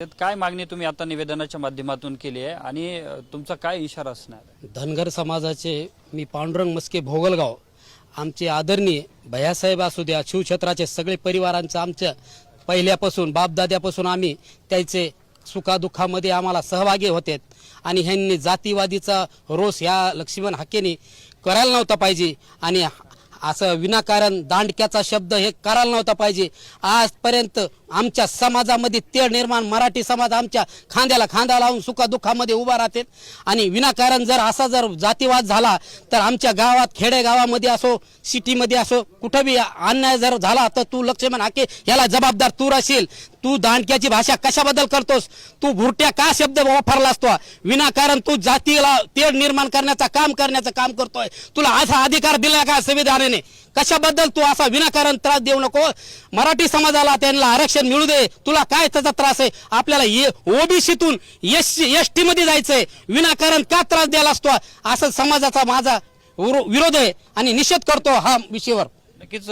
त्यात काय मागणी तुम्ही आता निवेदनाच्या माध्यमातून केली आहे आणि तुमचा काय इशारा असणार आहे? धनगर समाजाचे मी पांडुरंग मस्के भोगलगाव आमचे आदरणीय भैयासाहेब असू द्या, शिवक्षेत्राचे सगळे परिवारांचं आमच्या पहिल्यापासून बापदाद्यापासून आम्ही त्याचे सुखादुःखामध्ये आम्हाला सहभागी होते आणि ह्यांनी जातीवादीचा रोष ह्या लक्ष्मण हाकेने करायला नव्हता पाहिजे आणि असं विनाकारण दांडक्याचा शब्द हे करायला नव्हता पाहिजे। आजपर्यंत आमच्या समाजामध्ये तेढ निर्माण मराठी समाज आमच्या खांद्याला खांदा लावून सुखादुःखामध्ये उभा राहते आणि विनाकारण जर असा जर जातीवाद झाला तर आमच्या गावात खेडेगावामध्ये असो सिटीमध्ये असो कुठं बी अन्याय जर झाला तर तू लक्ष्मण हाके याला जबाबदार तू राहशील। तू दांडक्याची भाषा कशाबद्दल करतोस? तू भुरट्या का शब्द वापरला असतो? विनाकारण तू जातीला तेढ निर्माण करण्याचं काम करतोय। तुला असा अधिकार दिला का संविधानाने? कशाबद्दल तू असा विनाकारण त्रास देऊ नको। मराठी समाजाला त्यांना आरक्षण मिळू दे। तुला काय त्याचा त्रास आहे? आपल्याला ओबीसीतून एसटी मध्ये जायचंय, विनाकारण का त्रास द्यायला असतो? असं समाजाचा माझा विरोध आहे आणि निषेध करतो हा विषयावर। नक्कीच